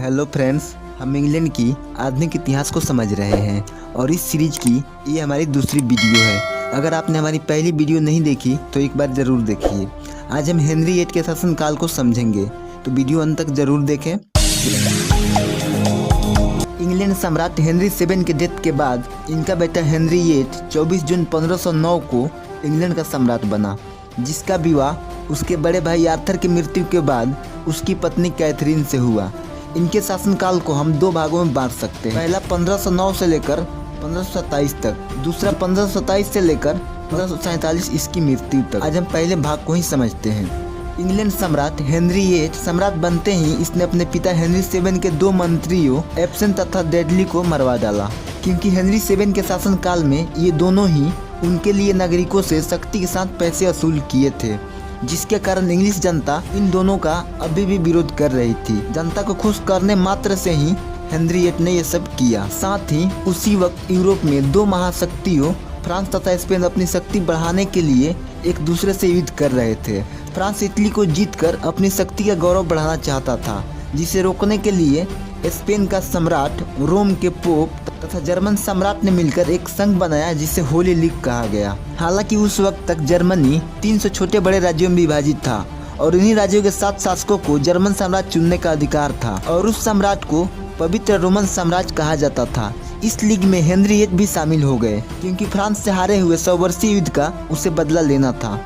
Hello friends, हम England की आधुनिक इतिहास को समझ रहे हैं और इस सीरीज की ये हमारी दूसरी वीडियो है। अगर आपने हमारी पहली वीडियो नहीं देखी तो एक बार ज़रूर देखिए। आज हम हेनरी VIII के शासनकाल को समझेंगे, तो वीडियो अंत तक ज़रूर देखें। इंग्लैंड सम्राट हेनरी VII के डेथ के बाद इनका बेटा हेनरी VIII 24 जून 1509 को इंग्लैंड का सम्राट बना, जिसका विवाह उसके बड़े भाई आर्थर की मृत्यु के बाद उसकी पत्नी कैथरीन से हुआ। इनके शासनकाल को हम दो भागों में बांट सकते हैं। पहला 1509 से लेकर 1527 तक, दूसरा 1527 से लेकर 1547 इसकी मृत्यु तक। आज हम पहले भाग को ही समझते हैं। इंग्लैंड सम्राट हेनरी VIII सम्राट बनते ही इसने अपने पिता हेनरी VII के दो मंत्रियों एब्सेंट तथा डेडली को मरवा डाला, क्योंकि हेनरी VII के शासनकाल में ये दोनों ही उनके लिए नागरिकों से सख्ती के साथ पैसे वसूल किए थे, जिसके कारण इंग्लिश जनता इन दोनों का अभी भी विरोध कर रही थी। जनता को खुश करने मात्र से ही हेनरी VIII ने यह सब किया। साथ ही उसी वक्त यूरोप में दो महाशक्तियों फ्रांस तथा स्पेन अपनी शक्ति बढ़ाने के लिए एक दूसरे से युद्ध कर रहे थे। फ्रांस इटली को जीतकर अपनी शक्ति का गौरव बढ़ाना चाहता था, जिसे रोकने के लिए स्पेन का सम्राट, रोम के पोप तथा जर्मन सम्राट ने मिलकर एक संघ बनाया, जिसे होली लीग कहा गया। हालांकि उस वक्त तक जर्मनी 300 छोटे बड़े राज्यों में विभाजित था और इन्हीं राज्यों के 7 शासकों को जर्मन सम्राट चुनने का अधिकार था और उस सम्राट को पवित्र रोमन साम्राज्य कहा जाता था। इस लीग में हेनरी VIII भी शामिल हो गए, क्योंकि फ्रांस से हारे हुए 100 वर्षीय युद्ध का उसे बदला लेना था।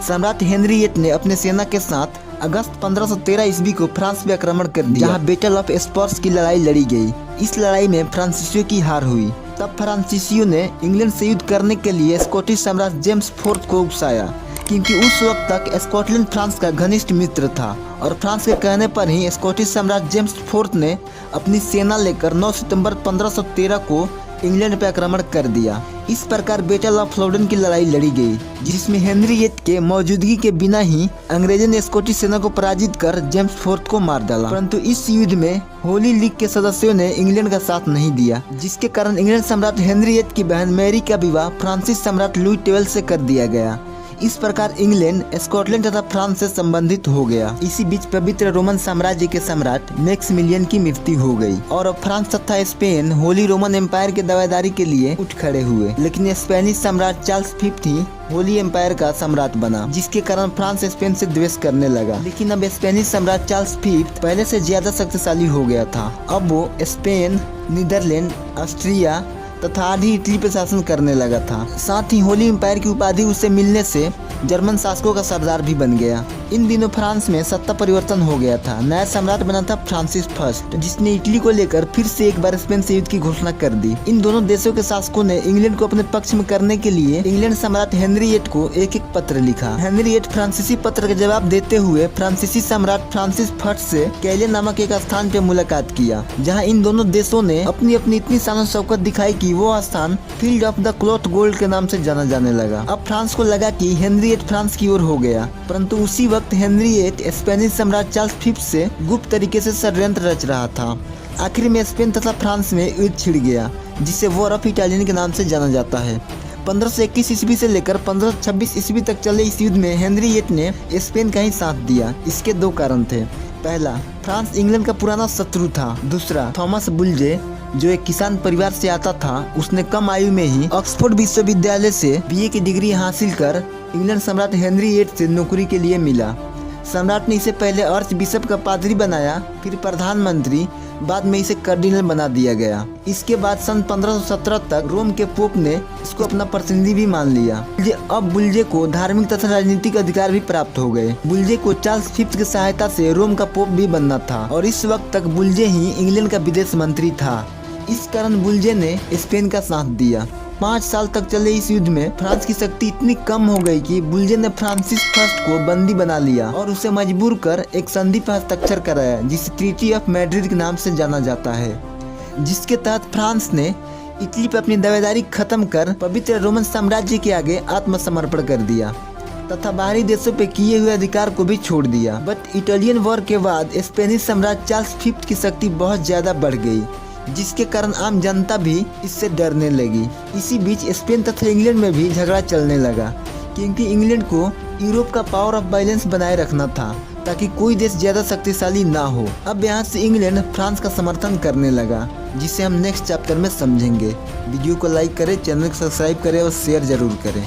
सम्राट हेनरी VIII ने अपने सेना के साथ अगस्त 1513 ईस्वी को फ्रांस पे आक्रमण कर दिया, जहां बैटल ऑफ स्पर्स की लड़ाई लड़ी गई। इस लड़ाई में फ्रांसीसियों की हार हुई। तब फ्रांसीसियों ने इंग्लैंड से युद्ध करने के लिए स्कॉटिश सम्राट जेम्स IV को उकसाया, क्योंकि उस वक्त तक स्कॉटलैंड फ्रांस का घनिष्ठ मित्र था और फ्रांस के कहने पर ही स्कॉटिश सम्राट जेम्स IV ने अपनी सेना लेकर 9 सितंबर 1513 को इंग्लैंड पर आक्रमण कर दिया। इस प्रकार बैटल ऑफ फ्लोडेन की लड़ाई लड़ी गई, जिसमें हेनरी VIII के मौजूदगी के बिना ही अंग्रेजों ने स्कॉटिश सेना को पराजित कर जेम्स IV को मार डाला। परंतु इस युद्ध में होली लीग के सदस्यों ने इंग्लैंड का साथ नहीं दिया, जिसके कारण इंग्लैंड सम्राट हेनरी VIII की बहन मैरी का विवाह फ्रांसीसी सम्राट लुई XII से कर दिया गया। इस प्रकार इंग्लैंड स्कॉटलैंड तथा फ्रांस से संबंधित हो गया। इसी बीच पवित्र रोमन साम्राज्य के सम्राट मैक्सिमिलियन की मृत्यु हो गई और फ्रांस तथा स्पेन होली रोमन एम्पायर के दावेदारी के लिए उठ खड़े हुए। लेकिन स्पेनिश सम्राट चार्ल्स V ही होली एम्पायर का सम्राट बना, जिसके कारण फ्रांस स्पेन से द्वेष करने लगा। लेकिन अब स्पेनिश सम्राट चार्ल्स V पहले से ज्यादा शक्तिशाली हो गया था। अब वो स्पेन, नीदरलैंड, ऑस्ट्रिया तथा आधी इटली पर शासन करने लगा था। साथ ही होली एम्पायर की उपाधि उसे मिलने से जर्मन शासकों का सरदार भी बन गया। इन दिनों फ्रांस में सत्ता परिवर्तन हो गया था। नया सम्राट बना था फ्रांसिस I, जिसने इटली को लेकर फिर से एक बार स्पेन से युद्ध की घोषणा कर दी। इन दोनों देशों के शासकों ने इंग्लैंड को अपने पक्ष में करने के लिए इंग्लैंड सम्राट हेनरी VIII को एक एक पत्र लिखा। हेनरी VIII फ्रांसीसी पत्र का जवाब देते हुए फ्रांसीसी सम्राट फ्रांसिस I से कैले नामक एक स्थान पे मुलाकात किया, जहाँ इन दोनों देशों ने अपनी अपनी इतनी शान शौकत दिखाई कि वो स्थान field of the cloth gold के नाम से जाना जाने लगा। अब फ्रांस को लगा कि हेनरी VIII फ्रांस की ओर हो गया, परंतु उसी वक्त हेनरी VIII स्पेनिश सम्राट चार्ल्स V से गुप्त तरीके से षड्यंत्र रच रहा था। आखिर में स्पेन तथा फ्रांस में युद्ध छिड़ गया, जिसे वॉर ऑफ इटालियन के नाम से जाना जाता है। 1521 ईस्वी से लेकर 1526 ईस्वी तक चले इस युद्ध में हेनरी VIII ने स्पेन का ही साथ दिया। इसके दो कारण थे। पहला, फ्रांस इंग्लैंड का पुराना शत्रु था। दूसरा, थॉमस बुल्जे जो एक किसान परिवार से आता था, उसने कम आयु में ही ऑक्सफोर्ड विश्वविद्यालय से BA की डिग्री हासिल कर इंग्लैंड सम्राट हेनरी VIII से नौकरी के लिए मिला। सम्राट ने इसे पहले आर्च बिशप का पादरी बनाया, फिर प्रधानमंत्री, बाद में इसे कार्डिनल बना दिया गया। इसके बाद सन 1517 तक रोम के पोप ने इसको अपना प्रतिनिधि भी मान लिया। अब बुल्जे को धार्मिक तथा राजनीतिक अधिकार भी प्राप्त हो गए। बुल्जे को चार्ल्स V की सहायता से रोम का पोप भी बनना था और इस वक्त तक बुल्जे ही इंग्लैंड का विदेश मंत्री था। इस कारण बुल्जे ने स्पेन का साथ दिया। 5 साल तक चले इस युद्ध में फ्रांस की शक्ति इतनी कम हो गई कि बुल्जे ने फ्रांसिस I को बंदी बना लिया और उसे मजबूर कर एक संधि पर हस्ताक्षर कराया, जिसे ट्रीटी ऑफ मैड्रिड के नाम से जाना जाता है, जिसके तहत फ्रांस ने इटली पर अपनी दावेदारी खत्म कर पवित्र रोमन साम्राज्य के आगे आत्मसमर्पण कर दिया तथा बाहरी देशों पे किए हुए अधिकार को भी छोड़ दिया। बट इटालियन वॉर के बाद स्पेनिश सम्राट चार्ल्स V की शक्ति बहुत ज्यादा बढ़ गई, जिसके कारण आम जनता भी इससे डरने लगी। इसी बीच स्पेन तथा इंग्लैंड में भी झगड़ा चलने लगा, क्योंकि इंग्लैंड को यूरोप का पावर ऑफ बैलेंस बनाए रखना था ताकि कोई देश ज्यादा शक्तिशाली ना हो। अब यहाँ से इंग्लैंड फ्रांस का समर्थन करने लगा, जिसे हम नेक्स्ट चैप्टर में समझेंगे। वीडियो को लाइक करें, चैनल को सब्सक्राइब करें और शेयर जरूर करें।